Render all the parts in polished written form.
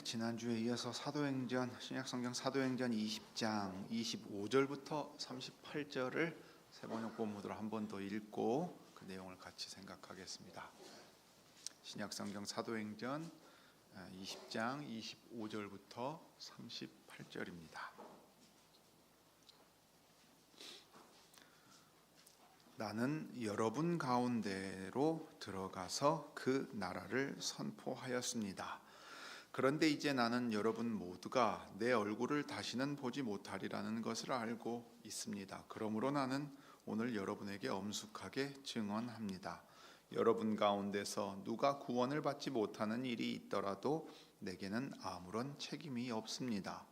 지난주에 이어서 사도행전 신약성경 사도행전 20장 25절부터 38절을 세번역 본문으로 한 번 더 읽고 그 내용을 같이 생각하겠습니다. 신약성경 사도행전 20장 25절부터 38절입니다. 나는 여러분 가운데로 들어가서 그 나라를 선포하였습니다. 그런데 이제 나는 여러분 모두가 내 얼굴을 다시는 보지 못하리라는 것을 알고 있습니다. 그러므로 나는 오늘 여러분에게 엄숙하게 증언합니다. 여러분 가운데서 누가 구원을 받지 못하는 일이 있더라도 내게는 아무런 책임이 없습니다.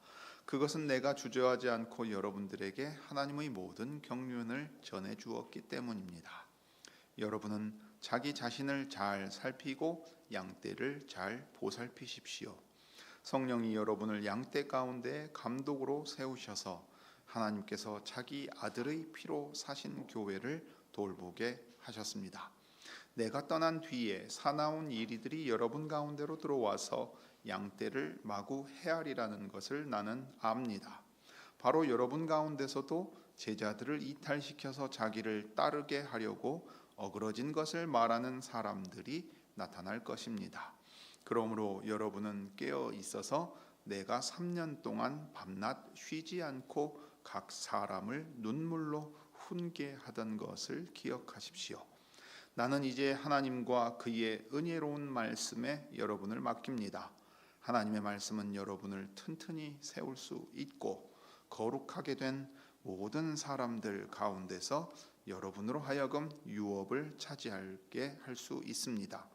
그것은 내가 주저하지 않고 여러분들에게 하나님의 모든 경륜을 전해 주었기 때문입니다. 여러분은 자기 자신을 잘 살피고 양떼를 잘 보살피십시오. 성령이 여러분을 양떼 가운데 감독으로 세우셔서 하나님께서 자기 아들의 피로 사신 교회를 돌보게 하셨습니다. 내가 떠난 뒤에 사나운 이리들이 여러분 가운데로 들어와서 양떼를 마구 해하리라는 것을 나는 압니다. 바로 여러분 가운데서도 제자들을 이탈시켜서 자기를 따르게 하려고 어그러진 것을 말하는 사람들이 나타날 것입니다. 그러므로 여러분은 깨어 있어서 내가 3년 동안 밤낮 쉬지 않고 각 사람을 눈물로 훈계하던 것을 기억하십시오. 나는 이제 하나님과 그의 은혜로운 말씀에 여러분을 맡깁니다. 하나님의 말씀은 여러분을 튼튼히 세울 수 있고 거룩하게 된 모든 사람들 가운데서 여러분으로 하여금 유업을 차지하게 할 수 있습니다.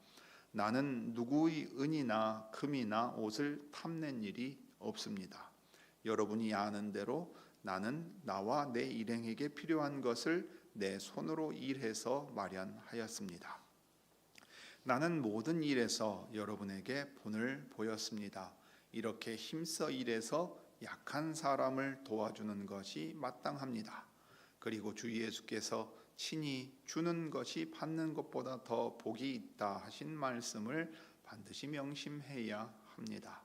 나는 누구의 은이나 금이나 옷을 탐낸 일이 없습니다. 여러분이 아는 대로 나는 나와 내 일행에게 필요한 것을 내 손으로 일해서 마련하였습니다. 나는 모든 일에서 여러분에게 본을 보였습니다. 이렇게 힘써 일해서 약한 사람을 도와주는 것이 마땅합니다. 그리고 주 예수께서 친히 주는 것이 받는 것보다 더 복이 있다 하신 말씀을 반드시 명심해야 합니다.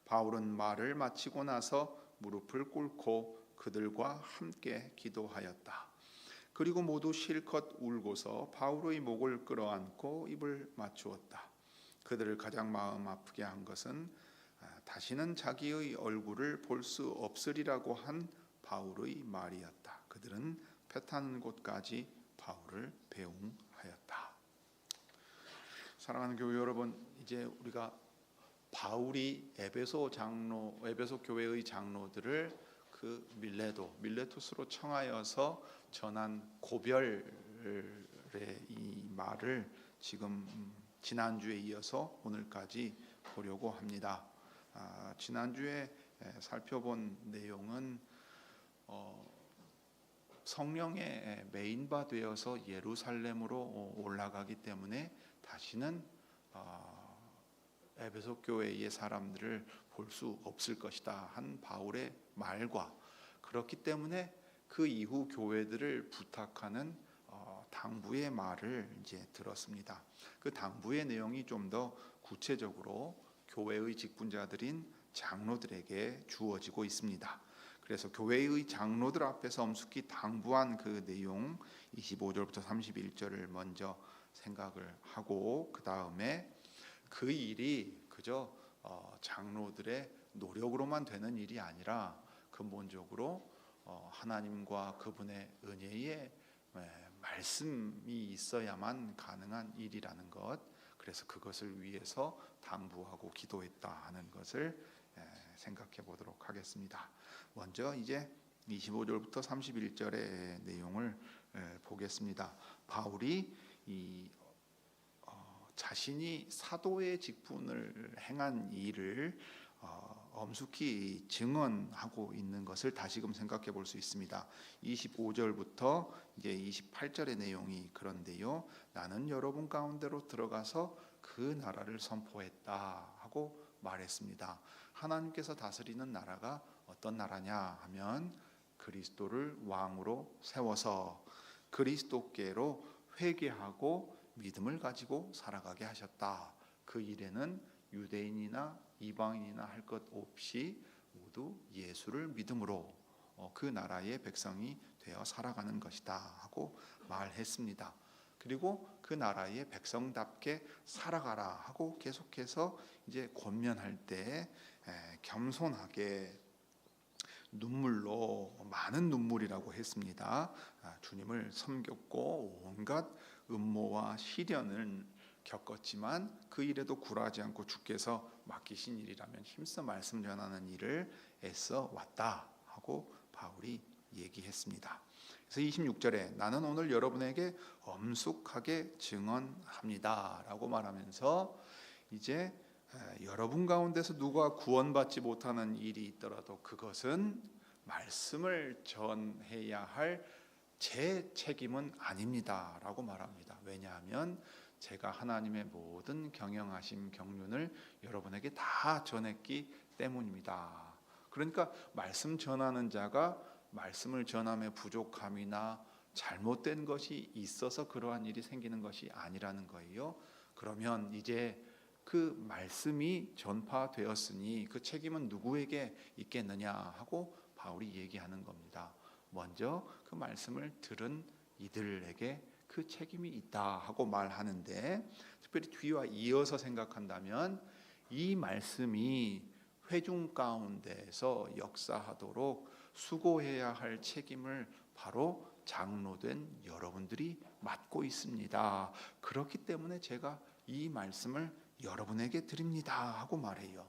바울은 말을 마치고 나서 무릎을 꿇고 그들과 함께 기도하였다. 그리고 모두 실컷 울고서 바울의 목을 끌어안고 입을 맞추었다. 그들을 가장 마음 아프게 한 것은 다시는 자기의 얼굴을 볼 수 없으리라고 한 바울의 말이었다. 그들은 배 타는 곳까지 바울을 배웅하였다. 사랑하는 교회 여러분, 이제 우리가 바울이 에베소 교회의 장로들을 그 밀레토스로 청하여서 전한 고별의 이 말을 지금 지난주에 이어서 오늘까지 보려고 합니다. 지난주에 살펴본 내용은 성령의 메인바 되어서 예루살렘으로 올라가기 때문에 다시는 에베소 교회의 사람들을 볼 수 없을 것이다 한 바울의 말과, 그렇기 때문에 그 이후 교회들을 부탁하는 당부의 말을 이제 들었습니다. 그 당부의 내용이 좀 더 구체적으로 교회의 직분자들인 장로들에게 주어지고 있습니다. 그래서 교회의 장로들 앞에서 엄숙히 당부한 그 내용 25절부터 31절을 먼저 생각을 하고, 그 다음에 그 일이 그저 장로들의 노력으로만 되는 일이 아니라 근본적으로 하나님과 그분의 은혜의 말씀이 있어야만 가능한 일이라는 것, 그래서 그것을 위해서 당부하고 기도했다 하는 것을 생각해 보도록 하겠습니다. 먼저 이제 25절부터 31절의 내용을 보겠습니다. 바울이 자신이 사도의 직분을 행한 일을 엄숙히 증언하고 있는 것을 다시금 생각해 볼 수 있습니다. 25절부터 이제 28절의 내용이 그런데요. 나는 여러분 가운데로 들어가서 그 나라를 선포했다 하고 말했습니다. 하나님께서 다스리는 나라가 어떤 나라냐 하면 그리스도를 왕으로 세워서 그리스도께로 회개하고 믿음을 가지고 살아가게 하셨다. 그 일에는 유대인이나 이방인이나 할 것 없이 모두 예수를 믿음으로 그 나라의 백성이 되어 살아가는 것이다 하고 말했습니다. 그리고 그 나라의 백성답게 살아가라 하고 계속해서 이제 권면할 때 겸손하게 눈물로, 많은 눈물이라고 했습니다. 주님을 섬겼고 온갖 음모와 시련을 겪었지만 그 일에도 굴하지 않고 주께서 맡기신 일이라면 힘써 말씀 전하는 일을 애써 왔다 하고 바울이 얘기했습니다. 그래서 26절에 나는 오늘 여러분에게 엄숙하게 증언합니다 라고 말하면서 이제 여러분 가운데서 누가 구원받지 못하는 일이 있더라도 그것은 말씀을 전해야 할 제 책임은 아닙니다 라고 말합니다. 왜냐하면 제가 하나님의 모든 경영하심 경륜을 여러분에게 다 전했기 때문입니다. 그러니까 말씀 전하는 자가 말씀을 전함에 부족함이나 잘못된 것이 있어서 그러한 일이 생기는 것이 아니라는 거예요. 그러면 이제 그 말씀이 전파되었으니 그 책임은 누구에게 있겠느냐 하고 바울이 얘기하는 겁니다. 먼저 그 말씀을 들은 이들에게 그 책임이 있다 하고 말하는데, 특별히 뒤와 이어서 생각한다면 이 말씀이 회중 가운데서 역사하도록 수고해야 할 책임을 바로 장로된 여러분들이 맡고 있습니다. 그렇기 때문에 제가 이 말씀을 여러분에게 드립니다 하고 말해요.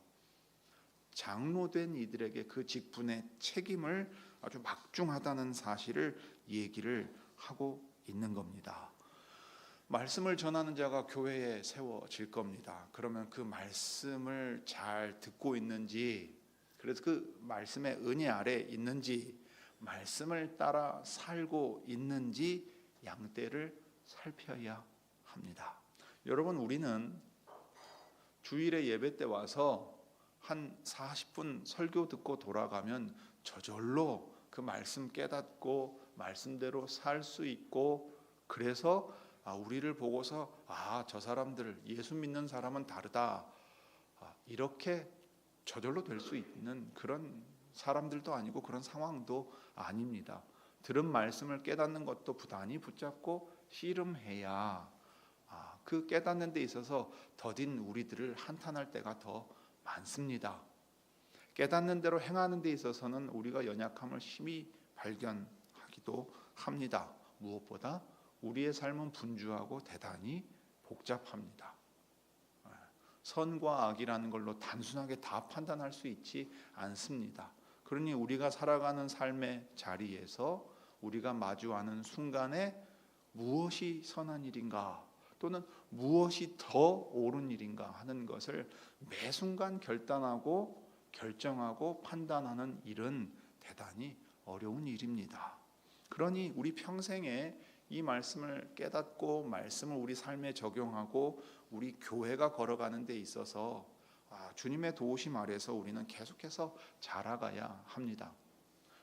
장로된 이들에게 그 직분의 책임을 아주 막중하다는 사실을 얘기를 하고 있는 겁니다. 말씀을 전하는 자가 교회에 세워질 겁니다. 그러면 그 말씀을 잘 듣고 있는지, 그래서 그 말씀의 은혜 아래 있는지, 말씀을 따라 살고 있는지 양떼를 살펴야 합니다. 여러분, 우리는 주일에 예배 때 와서 한 40분 설교 듣고 돌아가면 저절로 그 말씀 깨닫고 말씀대로 살 수 있고, 그래서 우리를 보고서 저 사람들, 예수 믿는 사람은 다르다, 이렇게 저절로 될 수 있는 그런 사람들도 아니고 그런 상황도 아닙니다. 들은 말씀을 깨닫는 것도 부단히 붙잡고 씨름해야 그 깨닫는 데 있어서 더딘 우리들을 한탄할 때가 더 많습니다. 깨닫는 대로 행하는 데 있어서는 우리가 연약함을 심히 발견하기도 합니다. 무엇보다 우리의 삶은 분주하고 대단히 복잡합니다. 선과 악이라는 걸로 단순하게 다 판단할 수 있지 않습니다. 그러니 우리가 살아가는 삶의 자리에서 우리가 마주하는 순간에 무엇이 선한 일인가 또는 무엇이 더 옳은 일인가 하는 것을 매 순간 결정하고 판단하는 일은 대단히 어려운 일입니다. 그러니 우리 평생에 이 말씀을 깨닫고 말씀을 우리 삶에 적용하고 우리 교회가 걸어가는 데 있어서 주님의 도우심 아래서 우리는 계속해서 자라가야 합니다.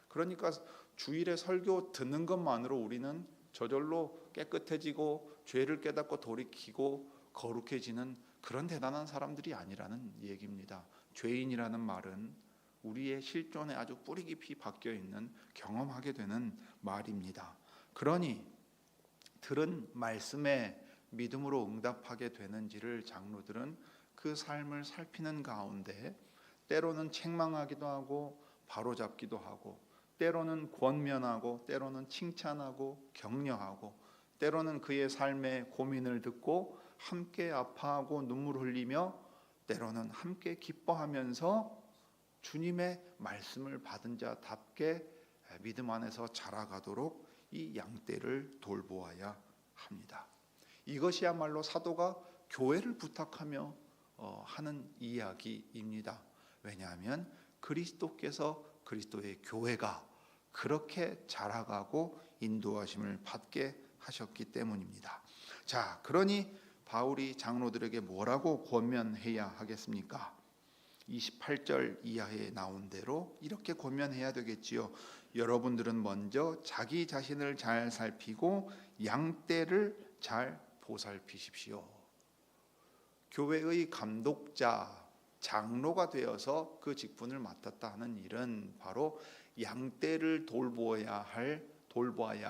그러니까 주일에 설교 듣는 것만으로 우리는 저절로 깨끗해지고 죄를 깨닫고 돌이키고 거룩해지는 그런 대단한 사람들이 아니라는 얘기입니다. 죄인이라는 말은 우리의 실존에 아주 뿌리 깊이 박혀 있는, 경험하게 되는 말입니다. 그러니 들은 말씀에 믿음으로 응답하게 되는지를 장로들은 그 삶을 살피는 가운데 때로는 책망하기도 하고 바로잡기도 하고, 때로는 권면하고 때로는 칭찬하고 격려하고, 때로는 그의 삶의 고민을 듣고 함께 아파하고 눈물 흘리며, 때로는 함께 기뻐하면서 주님의 말씀을 받은 자답게 믿음 안에서 자라가도록 이 양떼를 돌보아야 합니다. 이것이야말로 사도가 교회를 부탁하며 하는 이야기입니다. 왜냐하면 그리스도께서 그리스도의 교회가 그렇게 자라가고 인도하심을 받게 하셨기 때문입니다. 자, 그러니 바울이 장로들에게 뭐라고 권면해야 하겠습니까? 28절 이하에 나온 대로 이렇게 권면해야 되겠지요. 여러분들은 먼저 자기 자신을 잘 살피고 양떼를 잘 보살피십시오. 교회의 감독자, 장로가 되어서 그 직분을 맡았다 하는 일은 바로 양떼를 돌보아야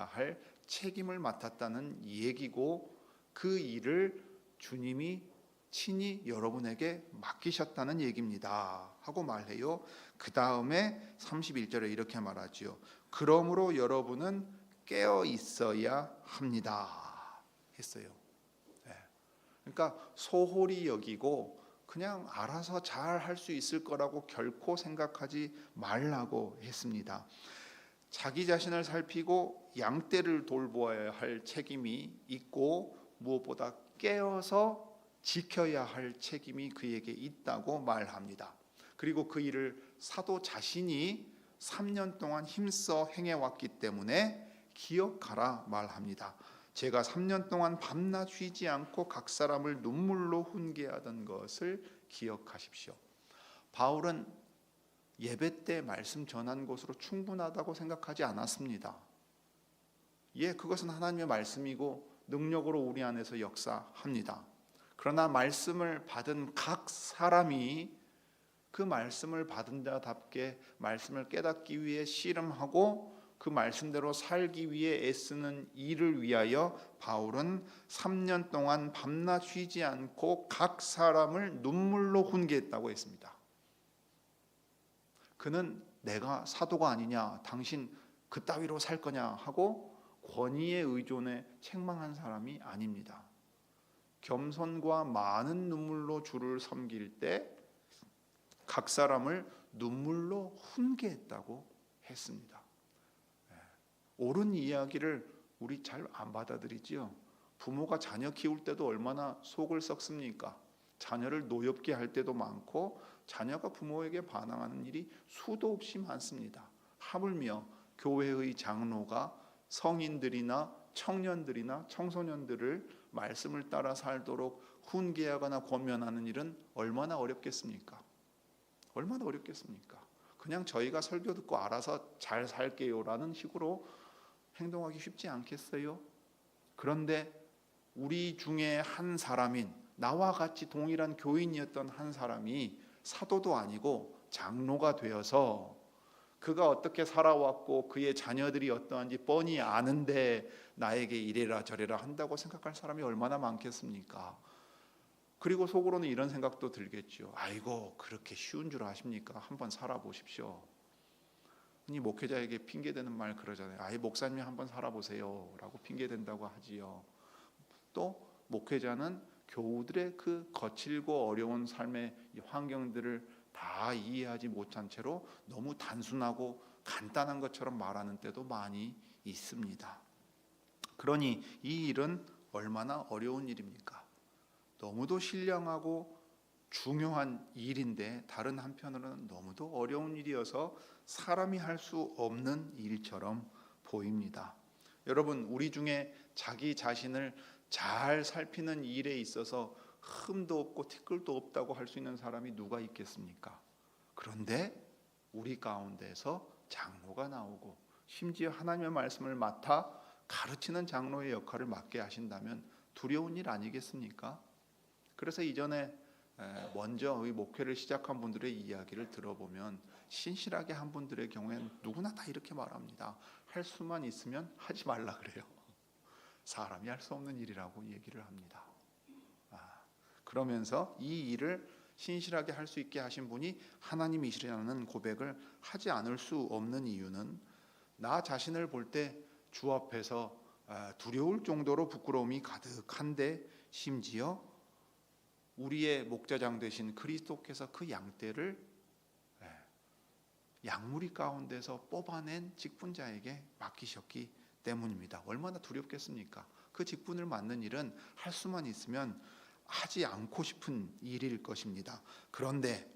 할 책임을 맡았다는 얘기고, 그 일을 주님이 친히 여러분에게 맡기셨다는 얘기입니다 하고 말해요. 그 다음에 31절에 이렇게 말하지요. 그러므로 여러분은 깨어 있어야 합니다 했어요. 그러니까 소홀히 여기고 그냥 알아서 잘 할 수 있을 거라고 결코 생각하지 말라고 했습니다. 자기 자신을 살피고 양떼를 돌보아야 할 책임이 있고, 무엇보다 깨어서 지켜야 할 책임이 그에게 있다고 말합니다. 그리고 그 일을 사도 자신이 3년 동안 힘써 행해왔기 때문에 기억하라 말합니다. 제가 3년 동안 밤낮 쉬지 않고 각 사람을 눈물로 훈계하던 것을 기억하십시오. 바울은 예배 때 말씀 전한 것으로 충분하다고 생각하지 않았습니다. 그것은 하나님의 말씀이고 능력으로 우리 안에서 역사합니다. 그러나 말씀을 받은 각 사람이 그 말씀을 받은 자답게 말씀을 깨닫기 위해 씨름하고 그 말씀대로 살기 위해 애쓰는 일을 위하여 바울은 3년 동안 밤낮 쉬지 않고 각 사람을 눈물로 훈계했다고 했습니다. 그는 내가 사도가 아니냐, 당신 그따위로 살 거냐 하고 권위에 의존해 책망한 사람이 아닙니다. 겸손과 많은 눈물로 주를 섬길 때 각 사람을 눈물로 훈계했다고 했습니다. 옳은 이야기를 우리 잘 안 받아들이지요. 부모가 자녀 키울 때도 얼마나 속을 썩습니까? 자녀를 노엽게 할 때도 많고 자녀가 부모에게 반항하는 일이 수도 없이 많습니다. 하물며 교회의 장로가 성인들이나 청년들이나 청소년들을 말씀을 따라 살도록 훈계하거나 권면하는 일은 얼마나 어렵겠습니까? 얼마나 어렵겠습니까? 그냥 저희가 설교 듣고 알아서 잘 살게요라는 식으로 행동하기 쉽지 않겠어요? 그런데 우리 중에 한 사람인, 나와 같이 동일한 교인이었던 한 사람이 사도도 아니고 장로가 되어서 그가 어떻게 살아왔고 그의 자녀들이 어떠한지 뻔히 아는데 나에게 이래라 저래라 한다고 생각할 사람이 얼마나 많겠습니까? 그리고 속으로는 이런 생각도 들겠죠. 아이고, 그렇게 쉬운 줄 아십니까? 한번 살아보십시오. 이 목회자에게 핑계대는 말 그러잖아요. 아이, 목사님이 한번 살아보세요 라고 핑계댄다고 하지요. 또 목회자는 교우들의 그 거칠고 어려운 삶의 환경들을 다 이해하지 못한 채로 너무 단순하고 간단한 것처럼 말하는 때도 많이 있습니다. 그러니 이 일은 얼마나 어려운 일입니까? 너무도 신령하고 중요한 일인데 다른 한편으로는 너무도 어려운 일이어서 사람이 할 수 없는 일처럼 보입니다. 여러분, 우리 중에 자기 자신을 잘 살피는 일에 있어서 흠도 없고 티끌도 없다고 할 수 있는 사람이 누가 있겠습니까? 그런데 우리 가운데서 장로가 나오고 심지어 하나님의 말씀을 맡아 가르치는 장로의 역할을 맡게 하신다면 두려운 일 아니겠습니까? 그래서 이전에 먼저 목회를 시작한 분들의 이야기를 들어보면 신실하게 한 분들의 경우에는 누구나 다 이렇게 말합니다. 할 수만 있으면 하지 말라 그래요. 사람이 할 수 없는 일이라고 얘기를 합니다. 그러면서 이 일을 신실하게 할 수 있게 하신 분이 하나님이시라는 고백을 하지 않을 수 없는 이유는 나 자신을 볼 때 주 앞에서 두려울 정도로 부끄러움이 가득한데 심지어 우리의 목자장 되신 그리스도께서 그 양떼를 양무리 가운데서 뽑아낸 직분자에게 맡기셨기 때문입니다. 얼마나 두렵겠습니까? 그 직분을 맡는 일은 할 수만 있으면 하지 않고 싶은 일일 것입니다. 그런데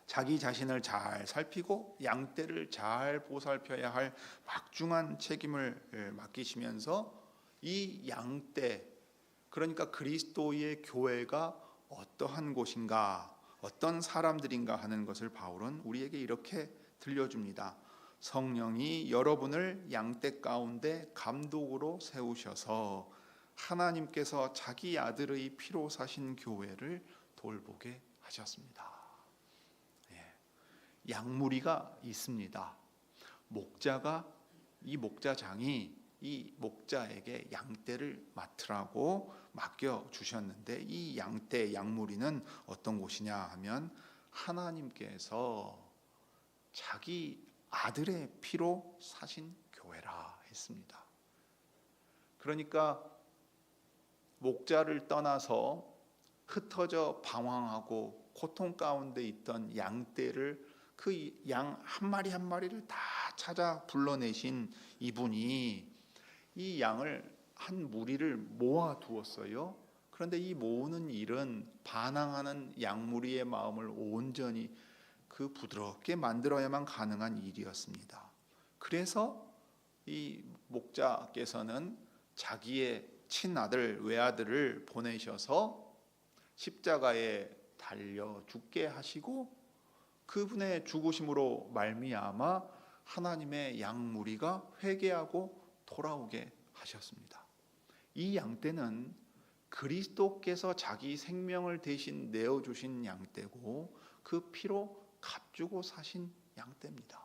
자기 자신을 잘 살피고 양떼를 잘 보살펴야 할 막중한 책임을 맡기시면서 이 양떼, 그러니까 그리스도의 교회가 어떠한 곳인가, 어떤 사람들인가 하는 것을 바울은 우리에게 이렇게 들려줍니다. 성령이 여러분을 양떼 가운데 감독으로 세우셔서 하나님께서 자기 아들의 피로 사신 교회를 돌보게 하셨습니다. 양무리가 있습니다. 목자가 이 목자장이 이 목자에게 양떼를 맡으라고 맡겨 주셨는데 이 양떼 양무리는 어떤 곳이냐 하면 하나님께서 자기 아들의 피로 사신 교회라 했습니다. 그러니까 목자를 떠나서 흩어져 방황하고 고통 가운데 있던 양떼를 그 양 한 마리 한 마리를 다 찾아 불러내신 이분이 이 양을 한 무리를 모아 두었어요. 그런데 이 모으는 일은 반항하는 양무리의 마음을 온전히 그 부드럽게 만들어야만 가능한 일이었습니다. 그래서 이 목자께서는 자기의 친아들 외아들을 보내셔서 십자가에 달려 죽게 하시고 그분의 죽으심으로 말미암아 하나님의 양무리가 회개하고 돌아오게 하셨습니다. 이 양떼는 그리스도께서 자기 생명을 대신 내어주신 양떼고 그 피로 값주고 사신 양떼입니다.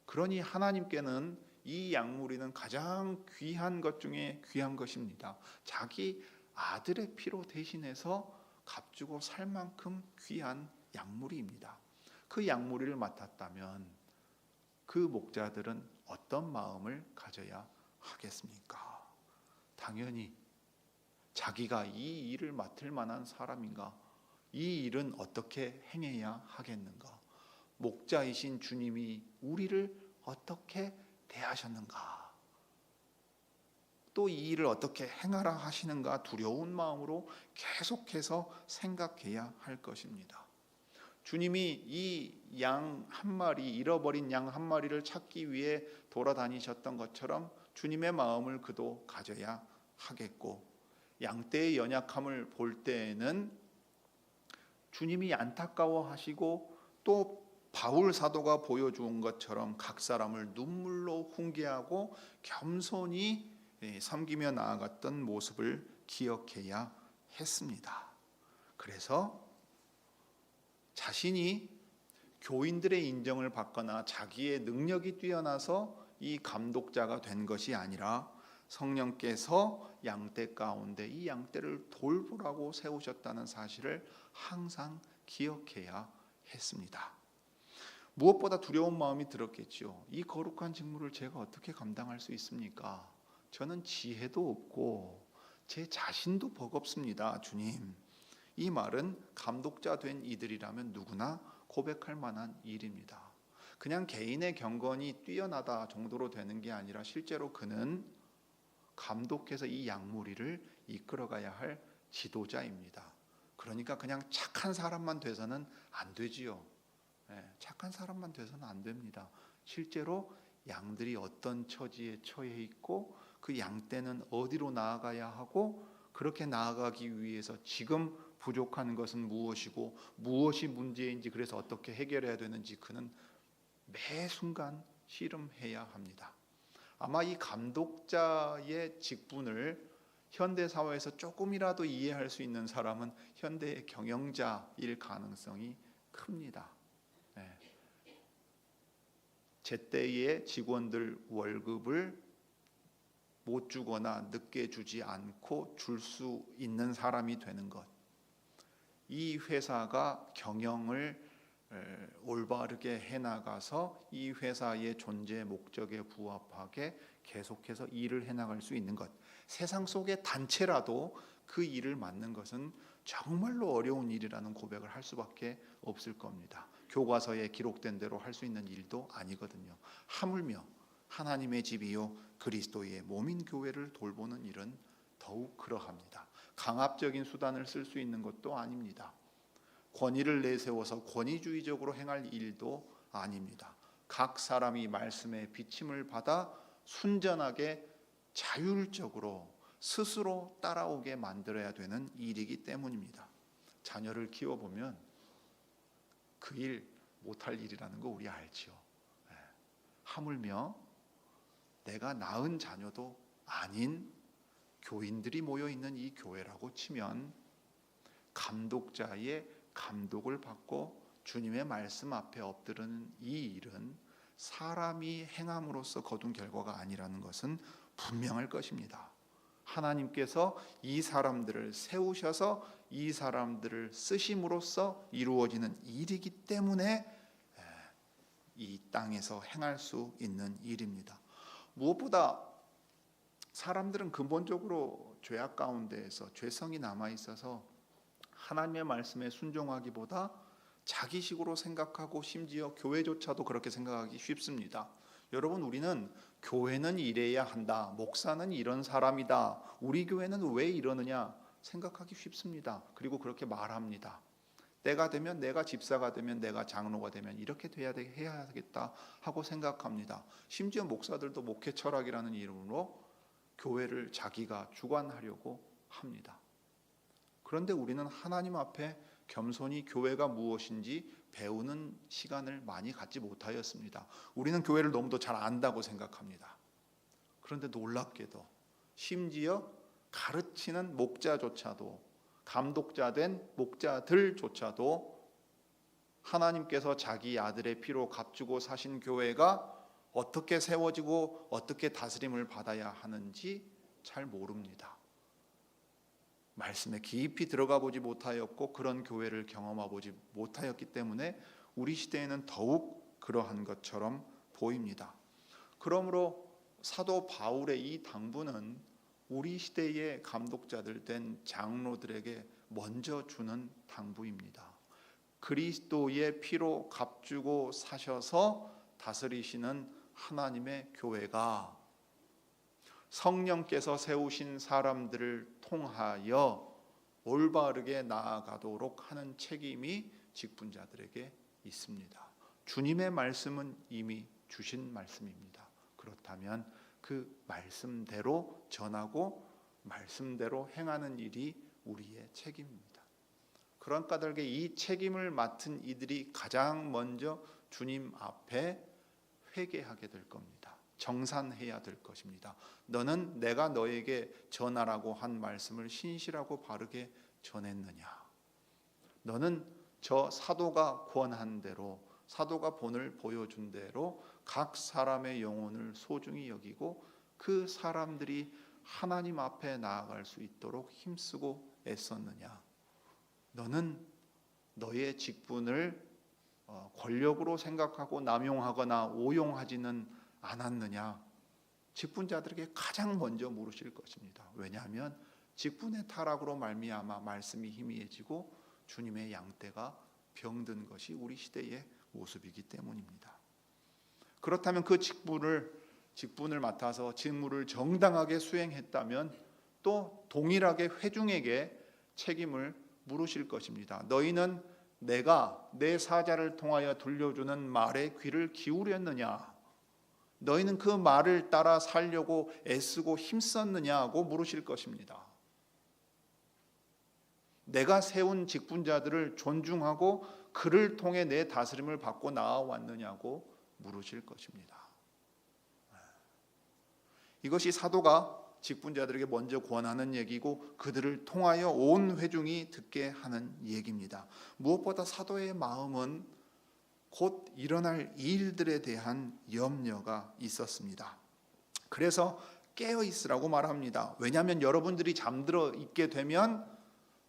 그러니 하나님께는 이 양무리는 가장 귀한 것 중에 귀한 것입니다. 자기 아들의 피로 대신해서 값주고 살 만큼 귀한 양무리입니다. 그 양무리를 맡았다면 그 목자들은 어떤 마음을 가져야 하겠습니까? 당연히 자기가 이 일을 맡을 만한 사람인가? 이 일은 어떻게 행해야 하겠는가? 목자이신 주님이 우리를 어떻게 대하셨는가? 또 이 일을 어떻게 행하라 하시는가? 두려운 마음으로 계속해서 생각해야 할 것입니다. 주님이 이 양 한 마리, 잃어버린 양 한 마리를 찾기 위해 돌아다니셨던 것처럼 주님의 마음을 그도 가져야 하겠고, 양떼의 연약함을 볼 때에는 주님이 안타까워하시고 또 바울 사도가 보여준 것처럼 각 사람을 눈물로 훈계하고 겸손히 섬기며 나아갔던 모습을 기억해야 했습니다. 그래서 자신이 교인들의 인정을 받거나 자기의 능력이 뛰어나서 이 감독자가 된 것이 아니라 성령께서 양떼 가운데 이 양떼를 돌보라고 세우셨다는 사실을 항상 기억해야 했습니다. 무엇보다 두려운 마음이 들었겠죠. 이 거룩한 직무를 제가 어떻게 감당할 수 있습니까? 저는 지혜도 없고 제 자신도 버겁습니다. 주님, 이 말은 감독자 된 이들이라면 누구나 고백할 만한 일입니다. 그냥 개인의 경건이 뛰어나다 정도로 되는 게 아니라 실제로 그는 감독해서 이 양무리를 이끌어가야 할 지도자입니다. 그러니까 그냥 착한 사람만 돼서는 안 되지요. 착한 사람만 돼서는 안 됩니다. 실제로 양들이 어떤 처지에 처해 있고 그 양떼는 어디로 나아가야 하고 그렇게 나아가기 위해서 지금 부족한 것은 무엇이고 무엇이 문제인지 그래서 어떻게 해결해야 되는지 그는 매 순간 씨름해야 합니다. 아마 이 감독자의 직분을 현대 사회에서 조금이라도 이해할 수 있는 사람은 현대의 경영자일 가능성이 큽니다. 제때에 직원들 월급을 못 주거나 늦게 주지 않고 줄 수 있는 사람이 되는 것, 이 회사가 경영을 올바르게 해나가서 이 회사의 존재 목적에 부합하게 계속해서 일을 해나갈 수 있는 것, 세상 속의 단체라도 그 일을 맡는 것은 정말로 어려운 일이라는 고백을 할 수밖에 없을 겁니다. 교과서에 기록된 대로 할 수 있는 일도 아니거든요. 하물며 하나님의 집이요 그리스도의 몸인 교회를 돌보는 일은 더욱 그러합니다. 강압적인 수단을 쓸 수 있는 것도 아닙니다. 권위를 내세워서 권위주의적으로 행할 일도 아닙니다. 각 사람이 말씀의 비침을 받아 순전하게 자율적으로 스스로 따라오게 만들어야 되는 일이기 때문입니다. 자녀를 키워보면 그 일 못할 일이라는 거 우리 알지요. 하물며 내가 낳은 자녀도 아닌 교인들이 모여있는 이 교회라고 치면 감독자의 감독을 받고 주님의 말씀 앞에 엎드리는 이 일은 사람이 행함으로써 거둔 결과가 아니라는 것은 분명할 것입니다. 하나님께서 이 사람들을 세우셔서 이 사람들을 쓰심으로써 이루어지는 일이기 때문에 이 땅에서 행할 수 있는 일입니다. 무엇보다 사람들은 근본적으로 죄악 가운데에서 죄성이 남아 있어서 하나님의 말씀에 순종하기보다 자기식으로 생각하고 심지어 교회조차도 그렇게 생각하기 쉽습니다. 여러분, 우리는 교회는 이래야 한다, 목사는 이런 사람이다, 우리 교회는 왜 이러느냐 생각하기 쉽습니다. 그리고 그렇게 말합니다. 때가 되면, 내가 집사가 되면, 내가 장로가 되면 이렇게 해야겠다 하고 생각합니다. 심지어 목사들도 목회 철학이라는 이름으로 교회를 자기가 주관하려고 합니다. 그런데 우리는 하나님 앞에 겸손히 교회가 무엇인지 배우는 시간을 많이 갖지 못하였습니다. 우리는 교회를 너무도 잘 안다고 생각합니다. 그런데 놀랍게도 심지어 가르치는 목자조차도, 감독자 된 목자들조차도 하나님께서 자기 아들의 피로 값주고 사신 교회가 어떻게 세워지고 어떻게 다스림을 받아야 하는지 잘 모릅니다. 말씀에 깊이 들어가 보지 못하였고 그런 교회를 경험해 보지 못하였기 때문에 우리 시대에는 더욱 그러한 것처럼 보입니다. 그러므로 사도 바울의 이 당부는 우리 시대의 감독자들 된 장로들에게 먼저 주는 당부입니다. 그리스도의 피로 값주고 사셔서 다스리시는 하나님의 교회가 성령께서 세우신 사람들을 통하여 올바르게 나아가도록 하는 책임이 직분자들에게 있습니다. 주님의 말씀은 이미 주신 말씀입니다. 그렇다면 그 말씀대로 전하고 말씀대로 행하는 일이 우리의 책임입니다. 그런 까닭에 이 책임을 맡은 이들이 가장 먼저 주님 앞에 회개하게 될 겁니다. 정산해야 될 것입니다. 너는 내가 너에게 전하라고 한 말씀을 신실하고 바르게 전했느냐? 너는 저 사도가 권한 대로, 사도가 본을 보여준 대로 각 사람의 영혼을 소중히 여기고 그 사람들이 하나님 앞에 나아갈 수 있도록 힘쓰고 애썼느냐? 너는 너의 직분을 권력으로 생각하고 남용하거나 오용하지는 않았느냐? 직분자들에게 가장 먼저 물으실 것입니다. 왜냐하면 직분의 타락으로 말미암아 말씀이 희미해지고 주님의 양떼가 병든 것이 우리 시대의 모습이기 때문입니다. 그렇다면 그 직분을 맡아서 직무를 정당하게 수행했다면 또 동일하게 회중에게 책임을 물으실 것입니다. 너희는 내가 내 사자를 통하여 들려주는 말에 귀를 기울였느냐? 너희는 그 말을 따라 살려고 애쓰고 힘썼느냐고 물으실 것입니다. 내가 세운 직분자들을 존중하고 그를 통해 내 다스림을 받고 나아왔느냐고 물으실 것입니다. 이것이 사도가 직분자들에게 먼저 권하는 얘기고 그들을 통하여 온 회중이 듣게 하는 얘기입니다. 무엇보다 사도의 마음은 곧 일어날 일들에 대한 염려가 있었습니다. 그래서 깨어 있으라고 말합니다. 왜냐하면 여러분들이 잠들어 있게 되면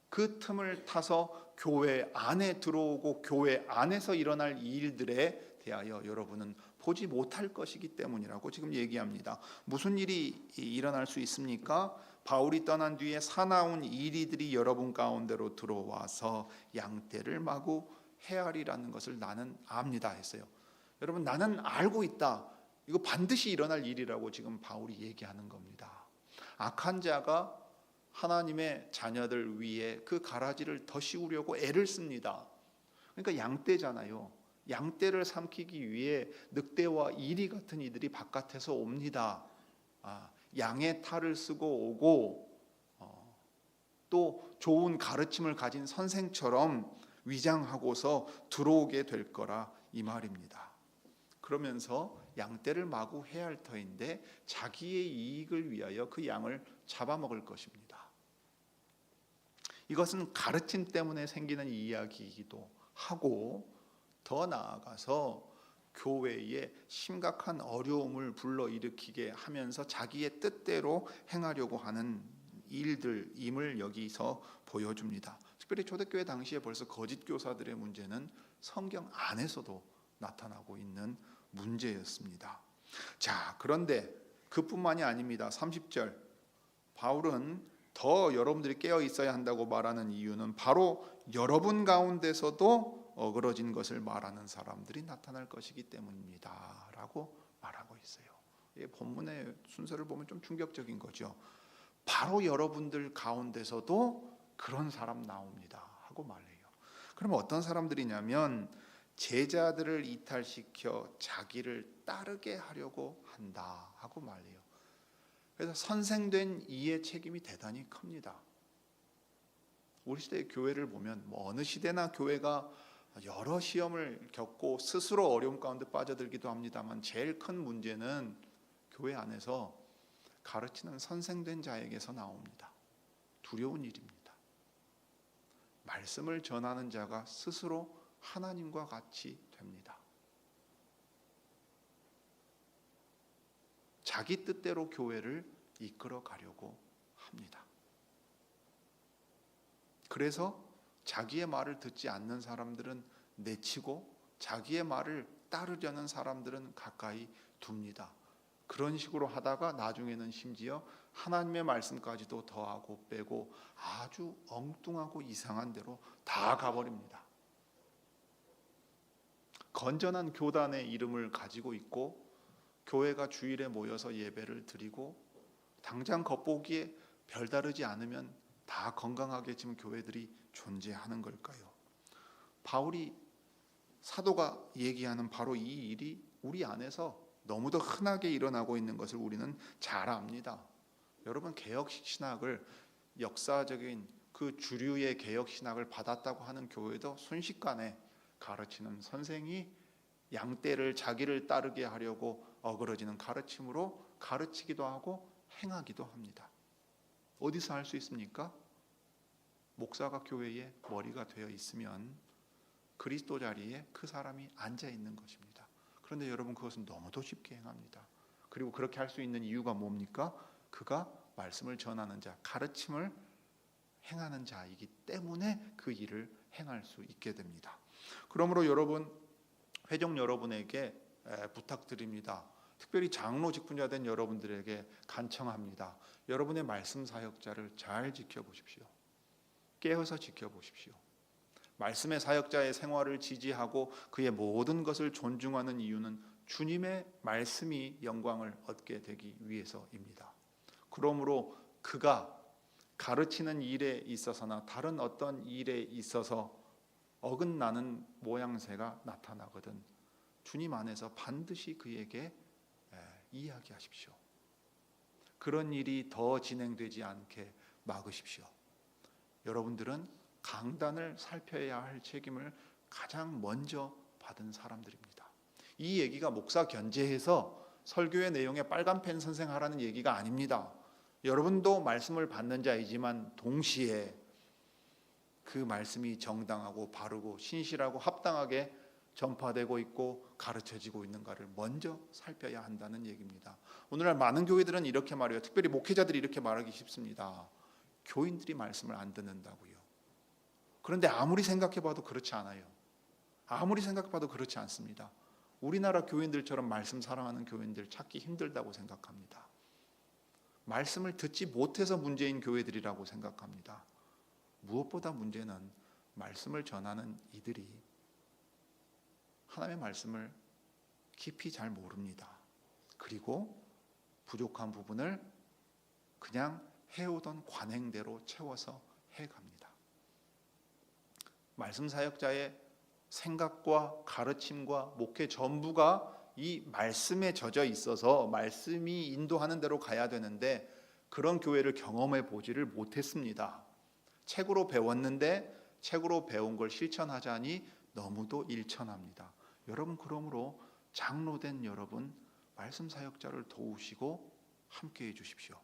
그 틈을 타서 교회 안에 들어오고 교회 안에서 일어날 일들에 대하여 여러분은 보지 못할 것이기 때문이라고 지금 얘기합니다. 무슨 일이 일어날 수 있습니까? 바울이 떠난 뒤에 사나운 이리들이 여러분 가운데로 들어와서 양떼를 마구 헤아리라는 것을 나는 압니다 했어요. 여러분, 나는 알고 있다. 이거 반드시 일어날 일이라고 지금 바울이 얘기하는 겁니다. 악한 자가 하나님의 자녀들 위에 그 가라지를 더 씌우려고 애를 씁니다. 그러니까 양떼잖아요. 양떼를 삼키기 위해 늑대와 이리 같은 이들이 바깥에서 옵니다. 양의 탈을 쓰고 오고 또 좋은 가르침을 가진 선생처럼 위장하고서 들어오게 될 거라 이 말입니다. 그러면서 양떼를 마구 해할 터인데 자기의 이익을 위하여 그 양을 잡아먹을 것입니다. 이것은 가르침 때문에 생기는 이야기이기도 하고, 더 나아가서 교회에 심각한 어려움을 불러일으키게 하면서 자기의 뜻대로 행하려고 하는 일들임을 여기서 보여줍니다. 특별히 초대교회 당시에 벌써 거짓 교사들의 문제는 성경 안에서도 나타나고 있는 문제였습니다. 자, 그런데 그뿐만이 아닙니다. 30절, 바울은 더 여러분들이 깨어 있어야 한다고 말하는 이유는 바로 여러분 가운데서도 어그러진 것을 말하는 사람들이 나타날 것이기 때문입니다 라고 말하고 있어요. 이 본문의 순서를 보면 좀 충격적인 거죠. 바로 여러분들 가운데서도 그런 사람 나옵니다 하고 말해요. 그럼 어떤 사람들이냐면 제자들을 이탈시켜 자기를 따르게 하려고 한다 하고 말해요. 그래서 선생된 이의 책임이 대단히 큽니다. 우리 시대의 교회를 보면 어느 시대나 교회가 여러 시험을 겪고 스스로 어려움 가운데 빠져들기도 합니다만, 제일 큰 문제는 교회 안에서 가르치는 선생된 자에게서 나옵니다. 두려운 일입니다. 말씀을 전하는 자가 스스로 하나님과 같이 됩니다. 자기 뜻대로 교회를 이끌어 가려고 합니다. 그래서 자기의 말을 듣지 않는 사람들은 내치고 자기의 말을 따르려는 사람들은 가까이 둡니다. 그런 식으로 하다가 나중에는 심지어 하나님의 말씀까지도 더하고 빼고 아주 엉뚱하고 이상한 데로 다 가버립니다. 건전한 교단의 이름을 가지고 있고 교회가 주일에 모여서 예배를 드리고 당장 겉보기에 별다르지 않으면 다 건강하게 지금 교회들이 존재하는 걸까요? 바울이 사도가 얘기하는 바로 이 일이 우리 안에서 너무도 흔하게 일어나고 있는 것을 우리는 잘 압니다. 여러분, 개혁신학을 역사적인 그 주류의 개혁신학을 받았다고 하는 교회도 순식간에 가르치는 선생이 양떼를 자기를 따르게 하려고 어그러지는 가르침으로 가르치기도 하고 행하기도 합니다. 어디서 할 수 있습니까? 목사가 교회의 머리가 되어 있으면 그리스도 자리에 그 사람이 앉아 있는 것입니다. 그런데 여러분, 그것은 너무도 쉽게 행합니다. 그리고 그렇게 할 수 있는 이유가 뭡니까? 그가 말씀을 전하는 자, 가르침을 행하는 자이기 때문에 그 일을 행할 수 있게 됩니다. 그러므로 여러분, 회종 여러분에게 부탁드립니다. 특별히 장로 직분자 된 여러분들에게 간청합니다. 여러분의 말씀 사역자를 잘 지켜보십시오. 깨어서 지켜보십시오. 말씀의 사역자의 생활을 지지하고 그의 모든 것을 존중하는 이유는 주님의 말씀이 영광을 얻게 되기 위해서입니다. 그러므로 그가 가르치는 일에 있어서나 다른 어떤 일에 있어서 어긋나는 모양새가 나타나거든 주님 안에서 반드시 그에게 이야기하십시오. 그런 일이 더 진행되지 않게 막으십시오. 여러분들은 강단을 살펴야 할 책임을 가장 먼저 받은 사람들입니다. 이 얘기가 목사 견제해서 설교의 내용에 빨간펜 선생 하라는 얘기가 아닙니다. 여러분도 말씀을 받는 자이지만 동시에 그 말씀이 정당하고 바르고 신실하고 합당하게 전파되고 있고 가르쳐지고 있는가를 먼저 살펴야 한다는 얘기입니다. 오늘날 많은 교회들은 이렇게 말해요. 특별히 목회자들이 이렇게 말하기 쉽습니다. 교인들이 말씀을 안 듣는다고요. 그런데 아무리 생각해봐도 그렇지 않아요. 아무리 생각해봐도 그렇지 않습니다. 우리나라 교인들처럼 말씀 사랑하는 교인들 찾기 힘들다고 생각합니다. 말씀을 듣지 못해서 문제인 교회들이라고 생각합니다. 무엇보다 문제는 말씀을 전하는 이들이 하나님의 말씀을 깊이 잘 모릅니다. 그리고 부족한 부분을 그냥 해오던 관행대로 채워서 해갑니다. 말씀 사역자의 생각과 가르침과 목회 전부가 이 말씀에 젖어 있어서 말씀이 인도하는 대로 가야 되는데 그런 교회를 경험해 보지를 못했습니다. 책으로 배웠는데 책으로 배운 걸 실천하자니 너무도 일천합니다. 여러분, 그러므로 장로된 여러분, 말씀 사역자를 도우시고 함께해 주십시오.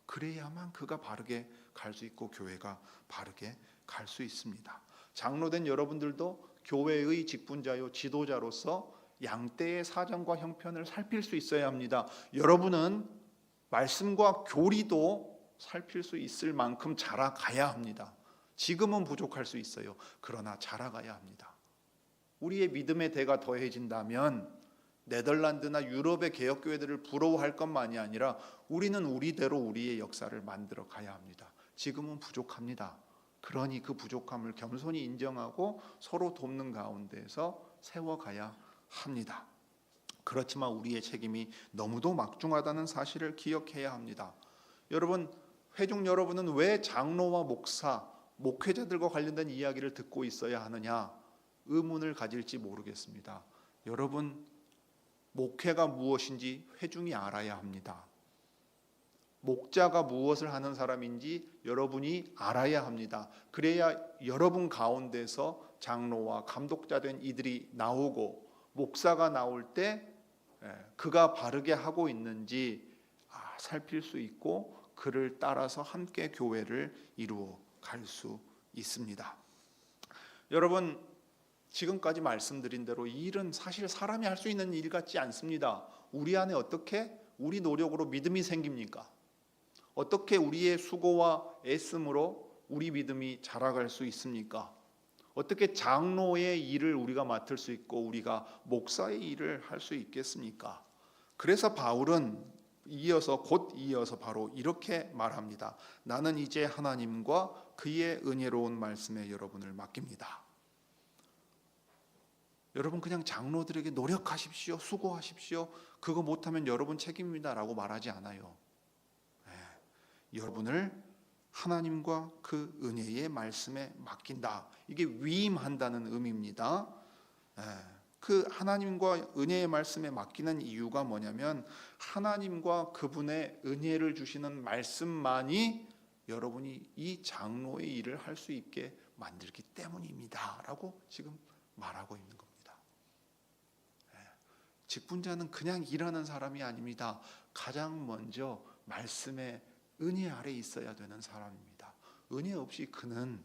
그래야만 그가 바르게 갈 수 있고 교회가 바르게 갈 수 있습니다. 장로된 여러분들도 교회의 직분자요 지도자로서 양떼의 사정과 형편을 살필 수 있어야 합니다. 여러분은 말씀과 교리도 살필 수 있을 만큼 자라가야 합니다. 지금은 부족할 수 있어요. 그러나 자라가야 합니다. 우리의 믿음의 대가 더해진다면 네덜란드나 유럽의 개혁교회들을 부러워할 것만이 아니라 우리는 우리대로 우리의 역사를 만들어 가야 합니다. 지금은 부족합니다. 그러니 그 부족함을 겸손히 인정하고 서로 돕는 가운데에서 세워가야 합니다. 그렇지만 우리의 책임이 너무도 막중하다는 사실을 기억해야 합니다. 여러분, 회중 여러분은 왜 장로와 목사, 목회자들과 관련된 이야기를 듣고 있어야 하느냐? 의문을 가질지 모르겠습니다. 여러분, 목회가 무엇인지 회중이 알아야 합니다. 목자가 무엇을 하는 사람인지 여러분이 알아야 합니다. 그래야 여러분 가운데서 장로와 감독자 된 이들이 나오고 목사가 나올 때 그가 바르게 하고 있는지 살필 수 있고 그를 따라서 함께 교회를 이루어 갈 수 있습니다. 여러분, 지금까지 말씀드린 대로 이 일은 사실 사람이 할 수 있는 일 같지 않습니다. 우리 안에 어떻게 우리 노력으로 믿음이 생깁니까? 어떻게 우리의 수고와 애씀으로 우리 믿음이 자라갈 수 있습니까? 어떻게 장로의 일을 우리가 맡을 수 있고 우리가 목사의 일을 할 수 있겠습니까? 그래서 바울은 곧 이어서 바로 이렇게 말합니다. 나는 이제 하나님과 그의 은혜로운 말씀에 여러분을 맡깁니다. 여러분, 그냥 장로들에게 노력하십시오, 수고하십시오, 그거 못하면 여러분 책임입니다 라고 말하지 않아요. 여러분을 하나님과 그 은혜의 말씀에 맡긴다. 이게 위임한다는 의미입니다. 그 하나님과 은혜의 말씀에 맡기는 이유가 뭐냐면 하나님과 그분의 은혜를 주시는 말씀만이 여러분이 이 장로의 일을 할 수 있게 만들기 때문입니다 라고 지금 말하고 있는 겁니다. 직분자는 그냥 일하는 사람이 아닙니다. 가장 먼저 말씀의 은혜 아래 있어야 되는 사람입니다. 은혜 없이 그는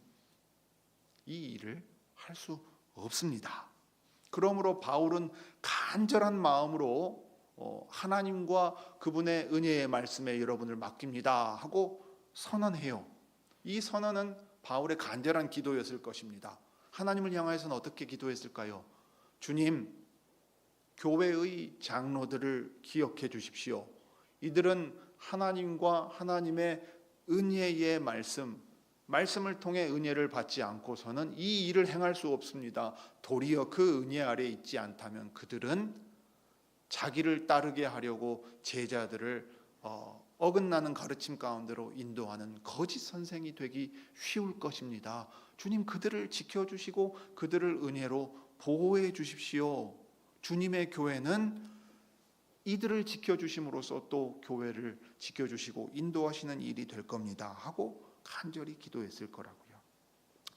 이 일을 할 수 없습니다. 그러므로 바울은 간절한 마음으로 하나님과 그분의 은혜의 말씀에 여러분을 맡깁니다 하고 선언해요. 이 선언은 바울의 간절한 기도였을 것입니다. 하나님을 향해서는 어떻게 기도했을까요? 주님, 교회의 장로들을 기억해 주십시오. 이들은 하나님과 하나님의 은혜의 말씀을 통해 은혜를 받지 않고서는 이 일을 행할 수 없습니다. 도리어 그 은혜 아래에 있지 않다면 그들은 자기를 따르게 하려고 제자들을 어긋나는 가르침 가운데로 인도하는 거짓 선생이 되기 쉬울 것입니다. 주님, 그들을 지켜주시고 그들을 은혜로 보호해 주십시오. 주님의 교회는 이들을 지켜주심으로써 또 교회를 지켜주시고 인도하시는 일이 될 겁니다 하고 간절히 기도했을 거라고요.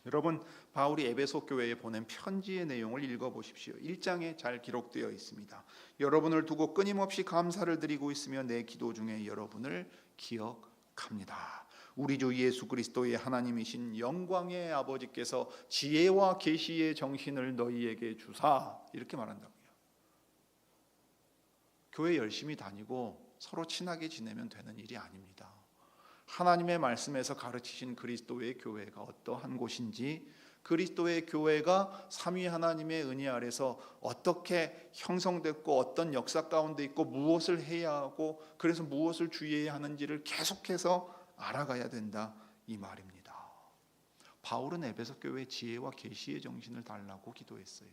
여러분, 바울이 에베소 교회에 보낸 편지의 내용을 읽어보십시오. 1장에 잘 기록되어 있습니다. 여러분을 두고 끊임없이 감사를 드리고 있으며 내 기도 중에 여러분을 기억합니다. 우리 주 예수 그리스도의 하나님이신 영광의 아버지께서 지혜와 계시의 정신을 너희에게 주사, 이렇게 말한다고요. 교회 열심히 다니고 서로 친하게 지내면 되는 일이 아닙니다. 하나님의 말씀에서 가르치신 그리스도의 교회가 어떠한 곳인지, 그리스도의 교회가 삼위 하나님의 은혜 아래서 어떻게 형성됐고 어떤 역사 가운데 있고 무엇을 해야 하고 그래서 무엇을 주의해야 하는지를 계속해서 알아가야 된다, 이 말입니다. 바울은 에베소 교회에 지혜와 계시의 정신을 달라고 기도했어요.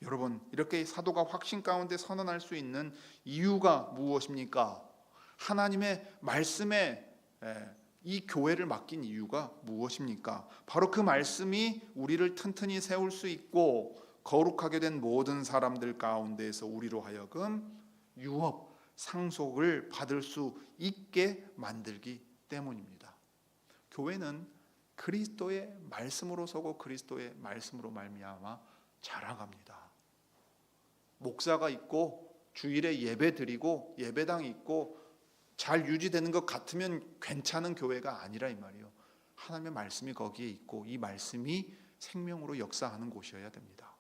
여러분, 이렇게 사도가 확신 가운데 선언할 수 있는 이유가 무엇입니까? 하나님의 말씀에 이 교회를 맡긴 이유가 무엇입니까? 바로 그 말씀이 우리를 튼튼히 세울 수 있고 거룩하게 된 모든 사람들 가운데에서 우리로 하여금 유업, 상속을 받을 수 있게 만들기 때문입니다. 교회는 그리스도의 말씀으로 서고 그리스도의 말씀으로 말미암아 자라갑니다. 목사가 있고 주일에 예배 드리고 예배당이 있고 잘 유지되는 것 같으면 괜찮은 교회가 아니라 이 말이에요. 하나님의 말씀이 거기에 있고 이 말씀이 생명으로 역사하는 곳이어야 됩니다.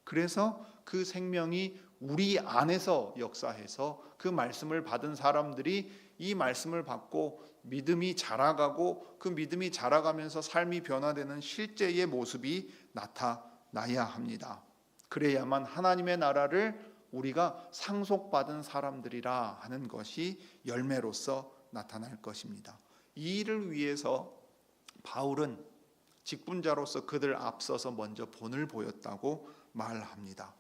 그래서 그 생명이 우리 안에서 역사해서 그 말씀을 받은 사람들이 이 말씀을 받고 믿음이 자라가고 그 믿음이 자라가면서 삶이 변화되는 실제의 모습이 나타나야 합니다. 그래야만 하나님의 나라를 우리가 상속받은 사람들이라 하는 것이 열매로서 나타날 것입니다. 이 일을 위해서 바울은 직분자로서 그들 앞서서 먼저 본을 보였다고 말합니다.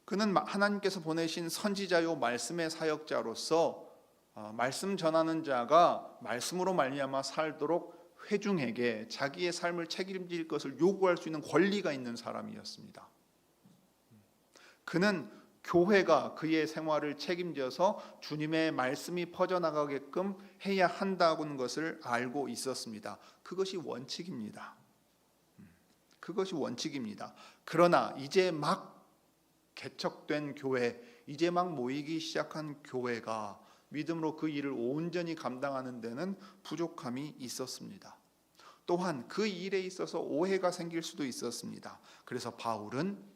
그는 하나님께서 보내신 선지자요 말씀의 사역자로서 말씀 전하는 자가 말씀으로 말미암아 살도록 회중에게 자기의 삶을 책임질 것을 요구할 수 있는 권리가 있는 사람이었습니다. 그는 교회가 그의 생활을 책임져서 주님의 말씀이 퍼져나가게끔 해야 한다는 것을 알고 있었습니다. 그것이 원칙입니다. 그것이 원칙입니다. 그러나 이제 막 개척된 교회, 이제 막 모이기 시작한 교회가 믿음으로 그 일을 온전히 감당하는 데는 부족함이 있었습니다. 또한 그 일에 있어서 오해가 생길 수도 있었습니다. 그래서 바울은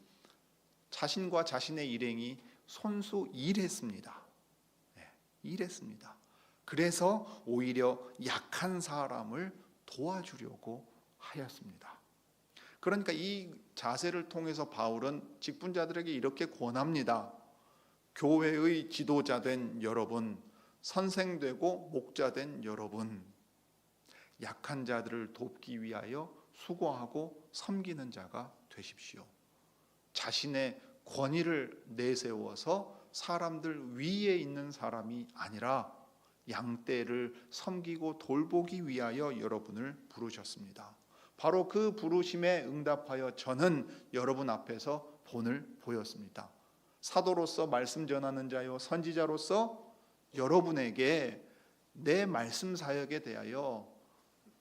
자신과 자신의 일행이 손수 일했습니다. 일했습니다. 그래서 오히려 약한 사람을 도와주려고 하였습니다. 그러니까 이 자세를 통해서 바울은 직분자들에게 이렇게 권합니다. 교회의 지도자된 여러분, 선생되고 목자된 여러분, 약한 자들을 돕기 위하여 수고하고 섬기는 자가 되십시오. 자신의 권위를 내세워서 사람들 위에 있는 사람이 아니라 양떼를 섬기고 돌보기 위하여 여러분을 부르셨습니다. 바로 그 부르심에 응답하여 저는 여러분 앞에서 본을 보였습니다. 사도로서 말씀 전하는 자요 선지자로서 여러분에게 내 말씀 사역에 대하여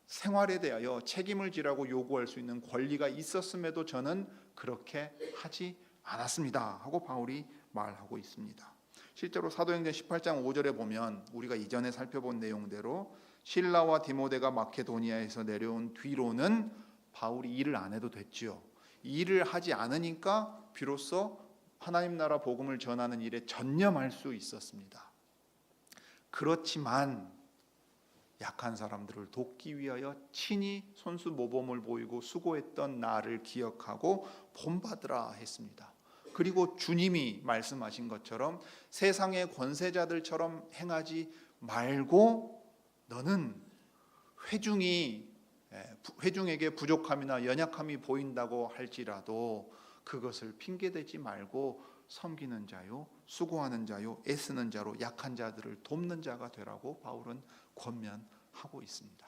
생활에 대하여 책임을 지라고 요구할 수 있는 권리가 있었음에도 저는 그렇게 하지 않았습니다 하고 바울이 말하고 있습니다. 실제로 사도행전 18장 5절에 보면 우리가 이전에 살펴본 내용대로 실라와 디모데가 마케도니아에서 내려온 뒤로는 바울이 일을 안 해도 됐지요. 일을 하지 않으니까 비로소 하나님 나라 복음을 전하는 일에 전념할 수 있었습니다. 그렇지만 약한 사람들을 돕기 위하여 친히 손수모범을 보이고 수고했던 나를 기억하고 본받으라 했습니다. 그리고 주님이 말씀하신 것처럼 세상의 권세자들처럼 행하지 말고 너는 회중에게 부족함이나 연약함이 보인다고 할지라도 그것을 핑계대지 말고 섬기는 자요, 수고하는 자요, 애쓰는 자로 약한 자들을 돕는 자가 되라고 바울은 권면하고 있습니다.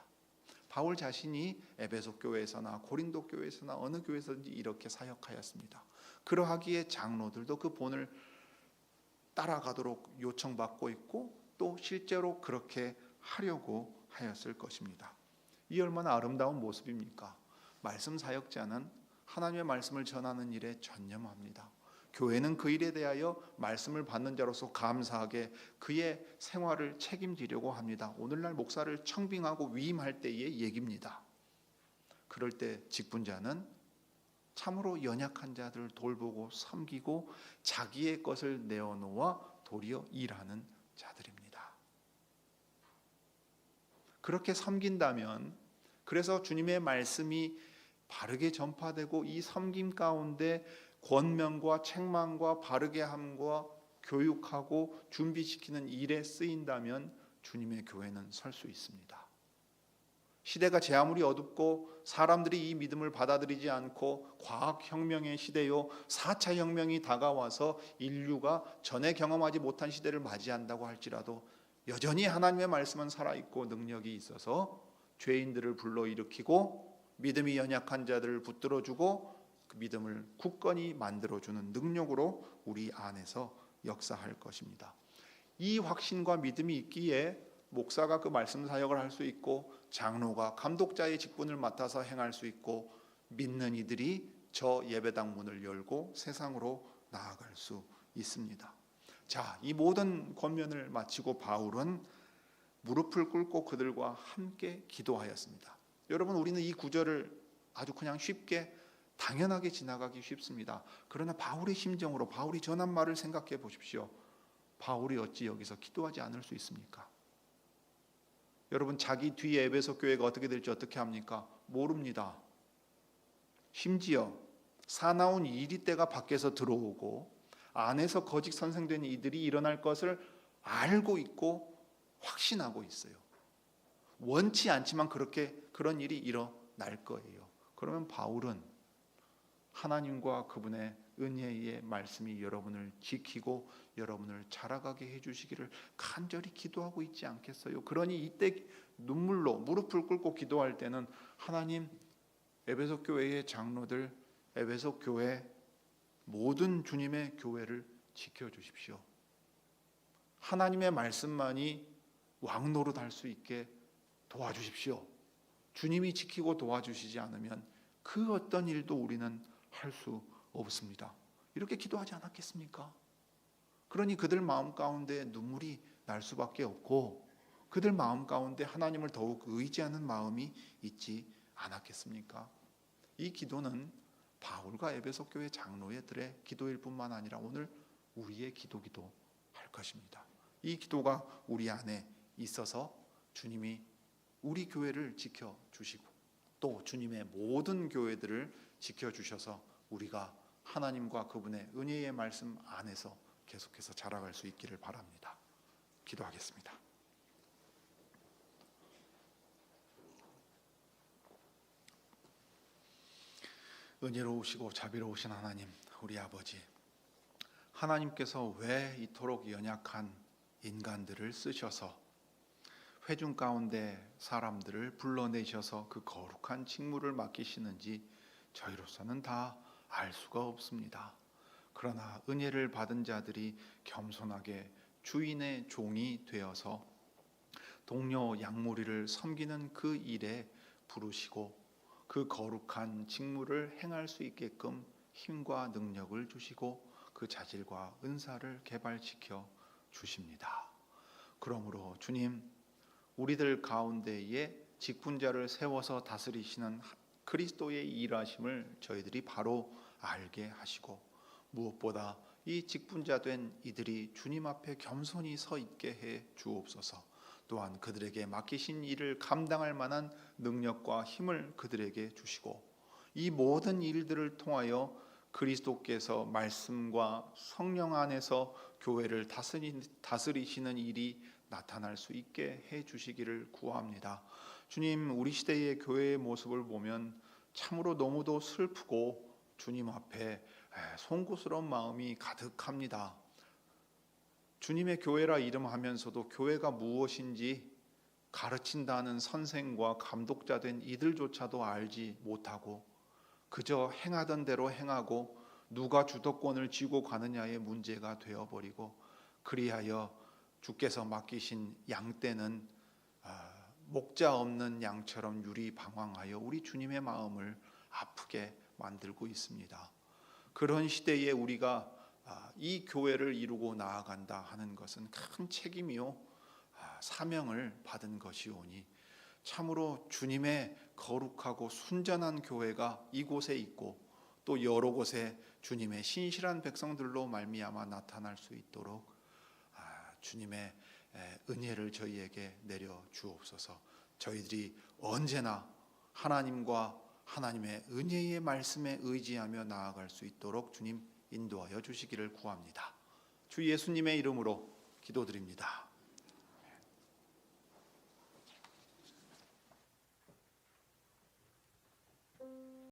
바울 자신이 에베소 교회에서나 고린도 교회에서나 어느 교회에서든지 이렇게 사역하였습니다. 그러하기에 장로들도 그 본을 따라가도록 요청받고 있고 또 실제로 그렇게 하려고 하였을 것입니다. 이 얼마나 아름다운 모습입니까? 말씀 사역자는 하나님의 말씀을 전하는 일에 전념합니다. 교회는 그 일에 대하여 말씀을 받는 자로서 감사하게 그의 생활을 책임지려고 합니다. 오늘날 목사를 청빙하고 위임할 때의 얘기입니다. 그럴 때 직분자는 참으로 연약한 자들을 돌보고 섬기고 자기의 것을 내어놓아 도리어 일하는 자들입니다. 그렇게 섬긴다면, 그래서 주님의 말씀이 바르게 전파되고 이 섬김 가운데 권면과 책망과 바르게 함과 교육하고 준비시키는 일에 쓰인다면 주님의 교회는 설 수 있습니다. 시대가 제 아무리 어둡고 사람들이 이 믿음을 받아들이지 않고 과학혁명의 시대요 4차 혁명이 다가와서 인류가 전에 경험하지 못한 시대를 맞이한다고 할지라도 여전히 하나님의 말씀은 살아있고 능력이 있어서 죄인들을 불러일으키고 믿음이 연약한 자들을 붙들어주고 그 믿음을 굳건히 만들어주는 능력으로 우리 안에서 역사할 것입니다. 이 확신과 믿음이 있기에 목사가 그 말씀 사역을 할 수 있고 장로가 감독자의 직분을 맡아서 행할 수 있고 믿는 이들이 저 예배당 문을 열고 세상으로 나아갈 수 있습니다. 자, 이 모든 권면을 마치고 바울은 무릎을 꿇고 그들과 함께 기도하였습니다. 여러분, 우리는 이 구절을 아주 그냥 쉽게 당연하게 지나가기 쉽습니다. 그러나 바울의 심정으로 바울이 전한 말을 생각해 보십시오. 바울이 어찌 여기서 기도하지 않을 수 있습니까? 여러분, 자기 뒤에 에베소 교회가 어떻게 될지 어떻게 합니까? 모릅니다. 심지어 사나운 이리떼가 밖에서 들어오고 안에서 거짓 선생된 이들이 일어날 것을 알고 있고 확신하고 있어요. 원치 않지만 그런 일이 일어날 거예요. 그러면 바울은 하나님과 그분의 은혜의 말씀이 여러분을 지키고 여러분을 자라가게 해주시기를 간절히 기도하고 있지 않겠어요? 그러니 이때 눈물로 무릎을 꿇고 기도할 때는 하나님, 에베소 교회의 장로들, 에베소 교회 모든 주님의 교회를 지켜주십시오. 하나님의 말씀만이 왕노릇할 수 있게 도와주십시오. 주님이 지키고 도와주시지 않으면 그 어떤 일도 우리는 할 수 없습니다. 이렇게 기도하지 않았겠습니까? 그러니 그들 마음 가운데 눈물이 날 수밖에 없고 그들 마음 가운데 하나님을 더욱 의지하는 마음이 있지 않았겠습니까? 이 기도는 바울과 에베소 교회 장로들의 기도일 뿐만 아니라 오늘 우리의 기도기도 할 것입니다. 이 기도가 우리 안에 있어서 주님이 우리 교회를 지켜주시고 또 주님의 모든 교회들을 지켜주셔서 우리가 하나님과 그분의 은혜의 말씀 안에서 계속해서 자라갈 수 있기를 바랍니다. 기도하겠습니다. 은혜로우시고 자비로우신 하나님, 우리 아버지, 하나님께서 왜 이토록 연약한 인간들을 쓰셔서 회중 가운데 사람들을 불러내셔서 그 거룩한 직무를 맡기시는지 저희로서는 다 알 수가 없습니다. 그러나 은혜를 받은 자들이 겸손하게 주인의 종이 되어서 동료 양무리를 섬기는 그 일에 부르시고 그 거룩한 직무를 행할 수 있게끔 힘과 능력을 주시고 그 자질과 은사를 개발시켜 주십니다. 그러므로 주님, 우리들 가운데에 직분자를 세워서 다스리시는 그리스도의 일하심을 저희들이 바로 알게 하시고 무엇보다 이 직분자된 이들이 주님 앞에 겸손히 서 있게 해 주옵소서. 또한 그들에게 맡기신 일을 감당할 만한 능력과 힘을 그들에게 주시고 이 모든 일들을 통하여 그리스도께서 말씀과 성령 안에서 교회를 다스리시는 일이 나타날 수 있게 해 주시기를 구합니다. 주님, 우리 시대의 교회의 모습을 보면 참으로 너무도 슬프고 주님 앞에 송구스러운 마음이 가득합니다. 주님의 교회라 이름하면서도 교회가 무엇인지 가르친다는 선생과 감독자된 이들조차도 알지 못하고 그저 행하던 대로 행하고 누가 주도권을 쥐고 가느냐의 문제가 되어버리고 그리하여 주께서 맡기신 양떼는 목자 없는 양처럼 유리방황하여 우리 주님의 마음을 아프게 만들고 있습니다. 그런 시대에 우리가 이 교회를 이루고 나아간다 하는 것은 큰 책임이요 사명을 받은 것이오니 참으로 주님의 거룩하고 순전한 교회가 이곳에 있고 또 여러 곳에 주님의 신실한 백성들로 말미암아 나타날 수 있도록 주님의 은혜를 저희에게 내려 주옵소서. 저희들이 언제나 하나님과 하나님의 은혜의 말씀에 의지하며 나아갈 수 있도록 주님 인도하여 주시기를 구합니다. 주 예수님의 이름으로 기도드립니다.